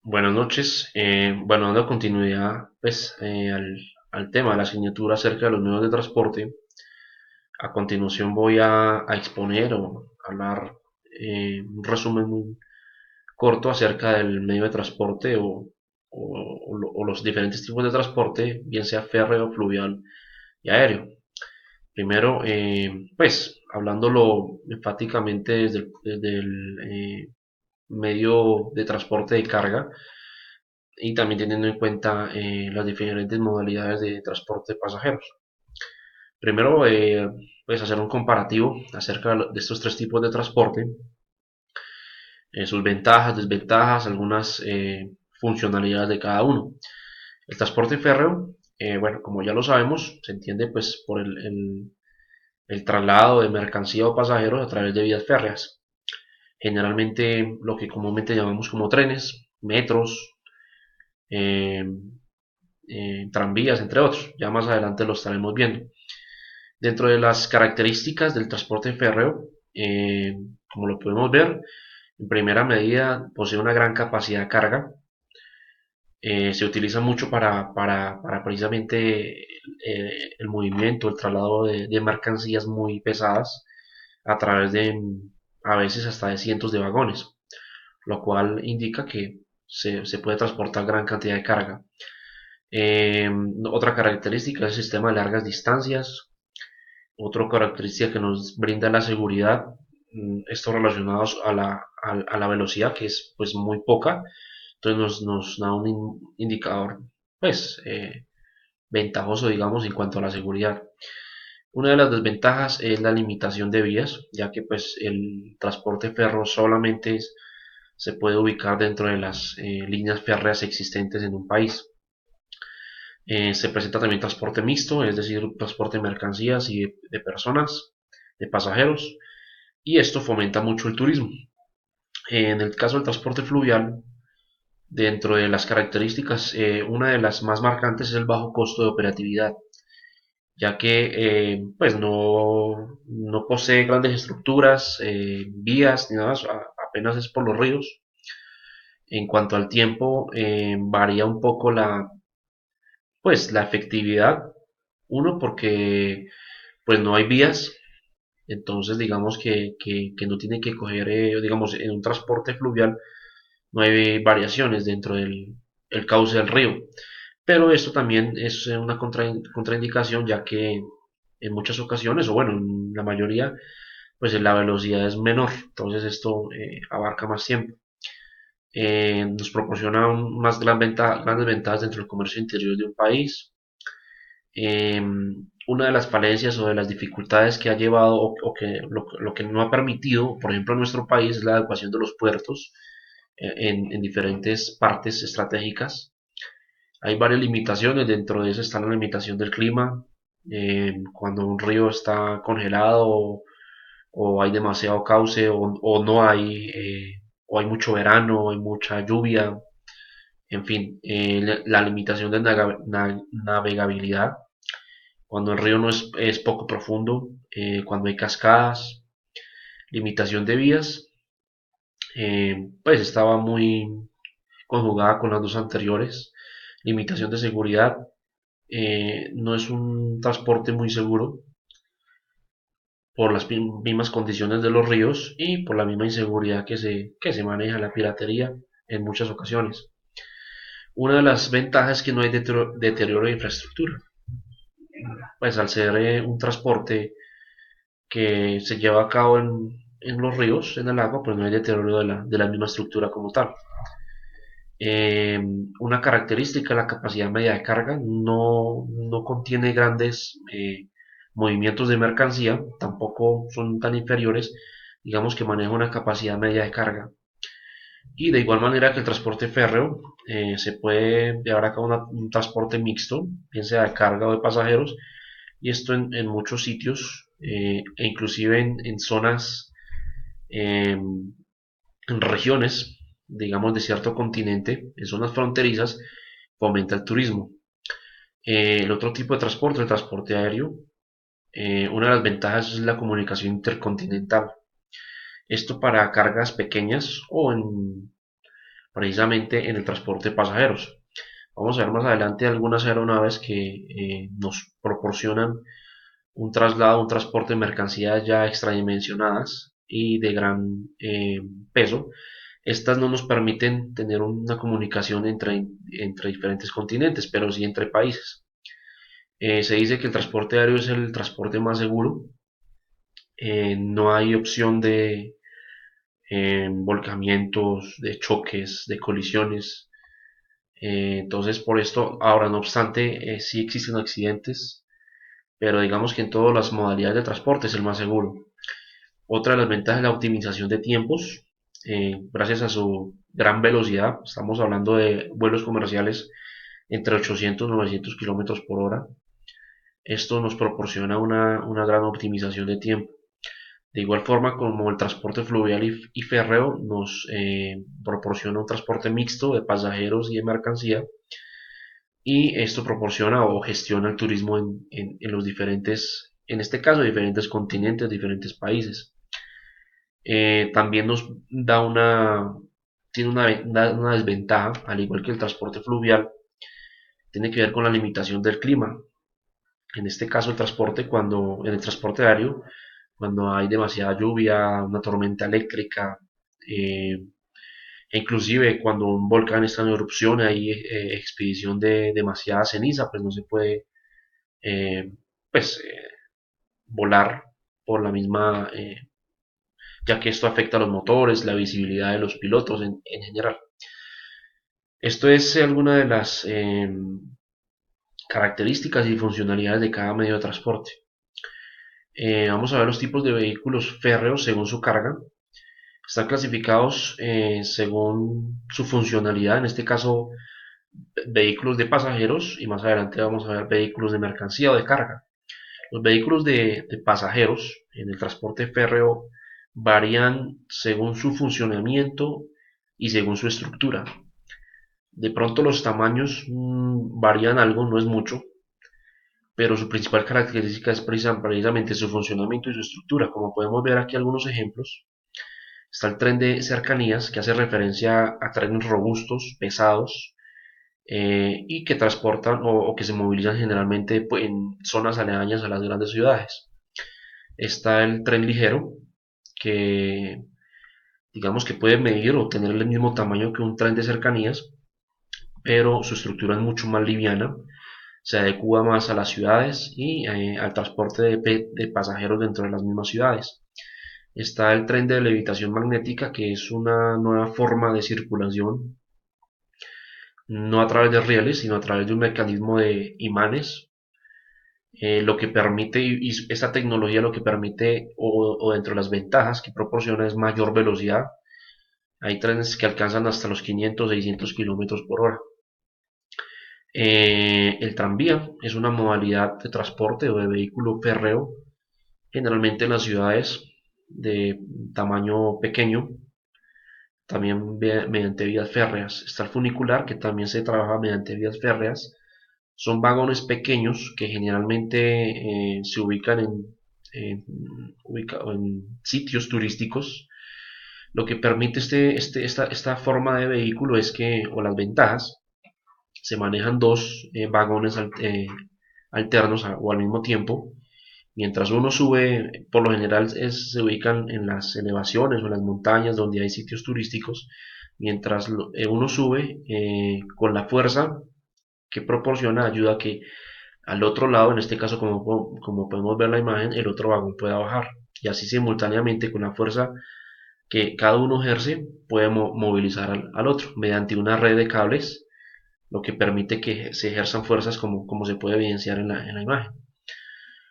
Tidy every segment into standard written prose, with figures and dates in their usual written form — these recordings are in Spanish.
Buenas noches. Bueno, dando continuidad al tema de la asignatura acerca de los medios de transporte, a continuación voy a exponer o hablar un resumen muy corto acerca del medio de transporte o los diferentes tipos de transporte, bien sea férreo, fluvial y aéreo. Primero, hablándolo enfáticamente desde el medio de transporte de carga, y también teniendo en cuenta las diferentes modalidades de transporte de pasajeros. Primero, pues hacer un comparativo acerca de estos tres tipos de transporte, sus ventajas, desventajas, algunas funcionalidades de cada uno. El transporte férreo, bueno, como ya lo sabemos, se entiende pues por el traslado de mercancía o pasajeros a través de vías férreas. Generalmente lo que comúnmente llamamos como trenes, metros, eh, tranvías, entre otros. Ya más adelante lo estaremos viendo. Dentro de las características del transporte férreo, como lo podemos ver, en primera medida posee una gran capacidad de carga. Se utiliza mucho para precisamente el movimiento, el traslado de mercancías muy pesadas a través de a veces hasta de cientos de vagones, lo cual indica que se puede transportar gran cantidad de carga. Otra característica es el sistema de largas distancias. Otra característica que nos brinda la seguridad, esto relacionado a la velocidad, que es pues muy poca. Entonces nos da un indicador pues ventajoso, digamos, en cuanto a la seguridad. Una de las desventajas es la limitación de vías, ya que pues el transporte ferro solamente se puede ubicar dentro de las líneas férreas existentes en un país. Se presenta también transporte mixto, es decir, transporte de mercancías y de personas, de pasajeros, y esto fomenta mucho el turismo. En el caso del transporte fluvial, dentro de las características, una de las más marcantes es el bajo costo de operatividad, ya que pues no posee grandes estructuras, vías ni nada más, apenas es por los ríos. En cuanto al tiempo, varía un poco la efectividad. Uno, porque pues no hay vías, entonces digamos que no tiene que coger, digamos, en un transporte fluvial no hay variaciones dentro del el cauce del río. Pero esto también es una contraindicación, ya que en muchas ocasiones, o bueno, en la mayoría, pues la velocidad es menor, entonces esto abarca más tiempo. Nos proporciona más grandes ventajas dentro del comercio interior de un país. Eh, una de las falencias o de las dificultades que ha llevado o que lo que no ha permitido, por ejemplo, en nuestro país, es la adecuación de los puertos en diferentes partes estratégicas. Hay varias limitaciones, dentro de eso está la limitación del clima, cuando un río está congelado o hay demasiado cauce o no hay, o hay mucho verano, o hay mucha lluvia, en fin, la limitación de navegabilidad, cuando el río no es poco profundo, cuando hay cascadas, limitación de vías, pues estaba muy conjugada con las dos anteriores, limitación de seguridad, no es un transporte muy seguro por las mismas condiciones de los ríos y por la misma inseguridad que se maneja la piratería en muchas ocasiones. Una de las ventajas es que no hay deterioro de infraestructura, pues al ser un transporte que se lleva a cabo en los ríos, en el agua, pues no hay deterioro de la misma estructura como tal. Una característica, la capacidad media de carga, no contiene grandes movimientos de mercancía, tampoco son tan inferiores, digamos que maneja una capacidad media de carga. Y de igual manera que el transporte férreo, se puede llevar a cabo un transporte mixto, bien sea de carga o de pasajeros, y esto en muchos sitios, e inclusive en zonas, eh, en regiones, digamos, de cierto continente, en zonas fronterizas, fomenta el turismo. El otro tipo de transporte, el transporte aéreo, una de las ventajas es la comunicación intercontinental. Esto para cargas pequeñas precisamente en el transporte de pasajeros. Vamos a ver más adelante algunas aeronaves que nos proporcionan un traslado, un transporte de mercancías ya extradimensionadas y de gran peso. Estas no nos permiten tener una comunicación entre diferentes continentes, pero sí entre países. Se dice que el transporte aéreo es el transporte más seguro. No hay opción de volcamientos, de choques, de colisiones. Entonces, por esto, ahora no obstante, sí existen accidentes, pero digamos que en todas las modalidades de transporte es el más seguro. Otra de las ventajas es la optimización de tiempos, gracias a su gran velocidad. Estamos hablando de vuelos comerciales entre 800 y 900 kilómetros por hora. Esto nos proporciona una gran optimización de tiempo. De igual forma como el transporte fluvial y férreo nos proporciona un transporte mixto de pasajeros y de mercancía, y esto proporciona o gestiona el turismo en los diferentes, en este caso, diferentes continentes, diferentes países. También nos da tiene una desventaja, al igual que el transporte fluvial, tiene que ver con la limitación del clima. En este caso, en el transporte aéreo, cuando hay demasiada lluvia, una tormenta eléctrica, eh, e inclusive cuando un volcán está en erupción, hay expedición de demasiada ceniza, pues no se puede eh, pues, volar por la misma, ya que esto afecta a los motores, la visibilidad de los pilotos en general. Esto es alguna de las características y funcionalidades de cada medio de transporte. Vamos a ver los tipos de vehículos férreos según su carga. Están clasificados según su funcionalidad, en este caso vehículos de pasajeros, y más adelante vamos a ver vehículos de mercancía o de carga. Los vehículos de pasajeros en el transporte férreo varían según su funcionamiento y según su estructura. De pronto los tamaños varían algo, no es mucho, pero su principal característica es precisamente su funcionamiento y su estructura. Como podemos ver aquí algunos ejemplos, está el tren de cercanías, que hace referencia a trenes robustos, pesados, y que transportan o que se movilizan generalmente pues, en zonas aledañas a las grandes ciudades. Está el tren ligero, que digamos que puede medir o tener el mismo tamaño que un tren de cercanías, pero su estructura es mucho más liviana, se adecua más a las ciudades y al transporte de pasajeros dentro de las mismas ciudades. Está el tren de levitación magnética, que es una nueva forma de circulación, no a través de rieles, sino a través de un mecanismo de imanes, lo que permite, y esta tecnología lo que permite, o dentro de las ventajas que proporciona, es mayor velocidad. Hay trenes que alcanzan hasta los 500, 600 kilómetros por hora. El tranvía es una modalidad de transporte o de vehículo férreo, generalmente en las ciudades de tamaño pequeño, también mediante vías férreas. Está el funicular, que también se trabaja mediante vías férreas. Son vagones pequeños que generalmente se ubican en, en sitios turísticos. Lo que permite esta forma de vehículo es que, o las ventajas, se manejan dos vagones alternos o al mismo tiempo. Mientras uno sube, por lo general se ubican en las elevaciones o en las montañas donde hay sitios turísticos. Mientras uno sube, con la fuerza que proporciona, ayuda a que al otro lado, en este caso como podemos ver la imagen, el otro vagón pueda bajar. Y así simultáneamente, con la fuerza que cada uno ejerce, puede movilizar al otro mediante una red de cables, lo que permite que se ejerzan fuerzas como se puede evidenciar en la imagen.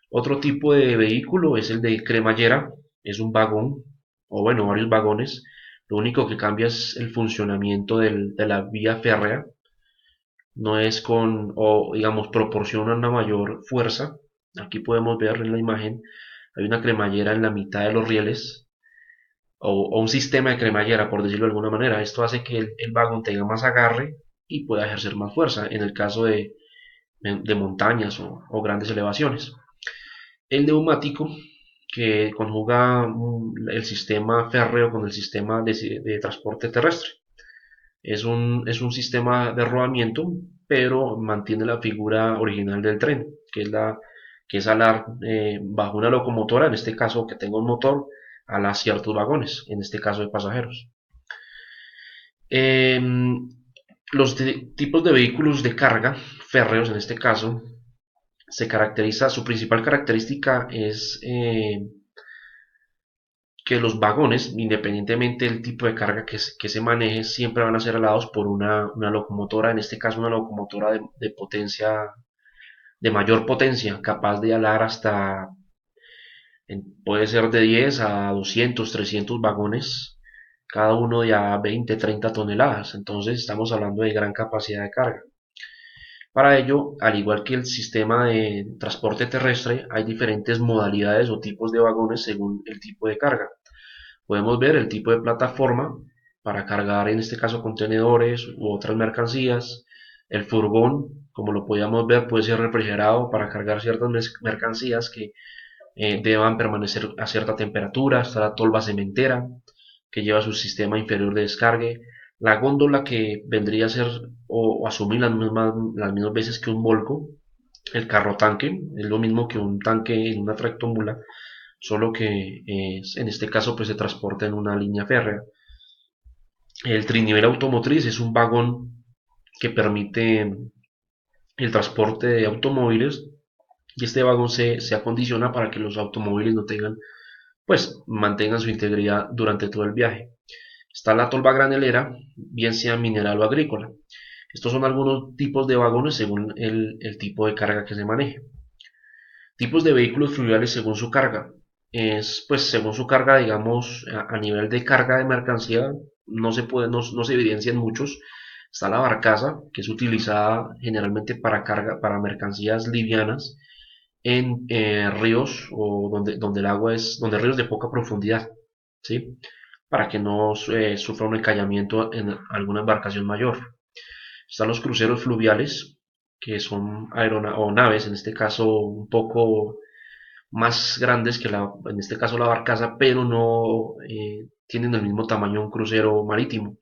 Otro tipo de vehículo es el de cremallera, es un vagón, o bueno, varios vagones. Lo único que cambia es el funcionamiento de la vía férrea, no es o digamos, proporciona una mayor fuerza. Aquí podemos ver en la imagen, hay una cremallera en la mitad de los rieles, o un sistema de cremallera, por decirlo de alguna manera. Esto hace que el vagón tenga más agarre y pueda ejercer más fuerza en el caso de montañas o grandes elevaciones. El neumático, que conjuga el sistema férreo con el sistema de transporte terrestre. Es un sistema de rodamiento, pero mantiene la figura original del tren, que es alar bajo una locomotora, en este caso que tenga un motor, ala ciertos vagones, en este caso de pasajeros. Eh, tipos de vehículos de carga, férreos en este caso, su principal característica es que los vagones, independientemente del tipo de carga que se maneje, siempre van a ser alados por una locomotora, en este caso una locomotora de potencia, de mayor potencia, capaz de alar hasta, puede ser de 10 a 200, 300 vagones, cada uno de a 20, 30 toneladas, entonces estamos hablando de gran capacidad de carga. Para ello, al igual que el sistema de transporte terrestre, hay diferentes modalidades o tipos de vagones según el tipo de carga. Podemos ver el tipo de plataforma para cargar, en este caso, contenedores u otras mercancías. El furgón, como lo podíamos ver, puede ser refrigerado para cargar ciertas mercancías que deban permanecer a cierta temperatura. Está la tolva cementera, que lleva su sistema inferior de descargue. La góndola, que vendría a ser o asumir las mismas veces que un volco. El carro tanque, es lo mismo que un tanque en una tractomula, solo que en este caso pues se transporta en una línea férrea. El trinivel automotriz es un vagón que permite el transporte de automóviles, y este vagón se acondiciona para que los automóviles no tengan, pues mantengan su integridad durante todo el viaje. Está la tolva granelera, bien sea mineral o agrícola. Estos son algunos tipos de vagones según el tipo de carga que se maneje. Tipos de vehículos fluviales según su carga. Es, pues, según su carga, digamos, a nivel de carga de mercancía, no se evidencian muchos. Está la barcaza, que es utilizada generalmente para carga, para mercancías livianas en ríos o donde el agua es, donde ríos de poca profundidad, ¿sí? Para que no sufra un encallamiento en alguna embarcación mayor. Están los cruceros fluviales, que son o naves, en este caso un poco más grandes que en este caso la barcaza, pero no tienen el mismo tamaño de un crucero marítimo.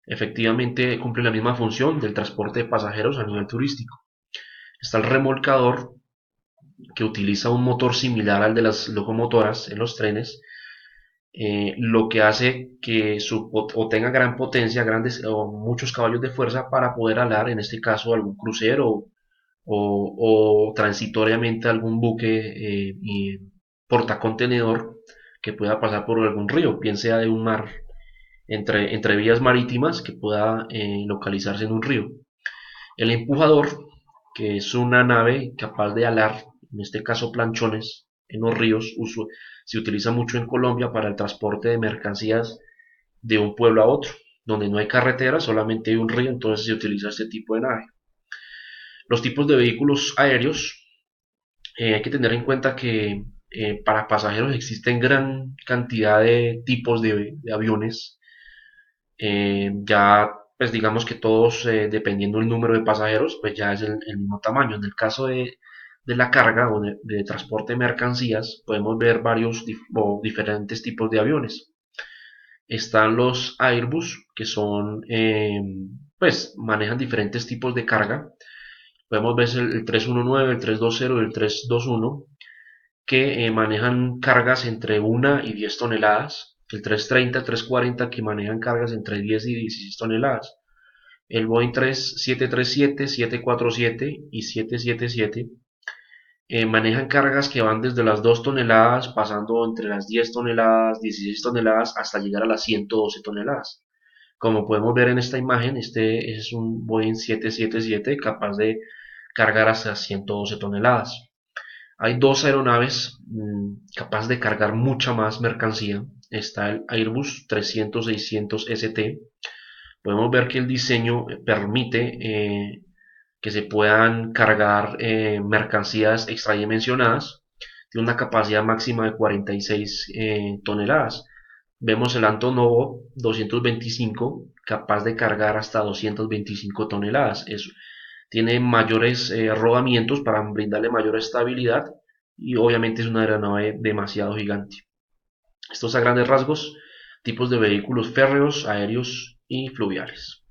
Efectivamente cumplen la misma función del transporte de pasajeros a nivel turístico. Está el remolcador, que utiliza un motor similar al de las locomotoras en los trenes, lo que hace que o tenga gran potencia, grandes o muchos caballos de fuerza para poder alar, en este caso, algún crucero o transitoriamente algún buque y portacontenedor que pueda pasar por algún río, bien sea de un mar, entre vías marítimas que pueda localizarse en un río. El empujador, que es una nave capaz de alar, en este caso planchones, en los ríos, se utiliza mucho en Colombia para el transporte de mercancías de un pueblo a otro, donde no hay carretera, solamente hay un río, entonces se utiliza este tipo de nave. Los tipos de vehículos aéreos, hay que tener en cuenta que para pasajeros existen gran cantidad de tipos de aviones. Ya, pues digamos que todos, dependiendo del número de pasajeros, pues ya es el mismo tamaño. En el caso de la carga o de transporte de mercancías, podemos ver varios o diferentes tipos de aviones. Están los Airbus, que son, pues manejan diferentes tipos de carga. Podemos ver el 319, el 320 y el 321, que manejan cargas entre 1 y 10 toneladas. El 330, 340, que manejan cargas entre 10 y 16 toneladas. El Boeing 737, 747 y 777 manejan cargas que van desde las 2 toneladas, pasando entre las 10 toneladas, 16 toneladas, hasta llegar a las 112 toneladas. Como podemos ver en esta imagen, este es un Boeing 777 capaz de cargar hasta 112 toneladas. Hay dos aeronaves capaces de cargar mucha más mercancía. Está el Airbus 300-600 ST. Podemos ver que el diseño permite que se puedan cargar mercancías extradimensionadas. Tiene una capacidad máxima de 46 toneladas. Vemos el Antonov 225, capaz de cargar hasta 225 toneladas. Tiene mayores rodamientos para brindarle mayor estabilidad, y obviamente es una aeronave demasiado gigante. Estos, a grandes rasgos, tipos de vehículos férreos, aéreos y fluviales.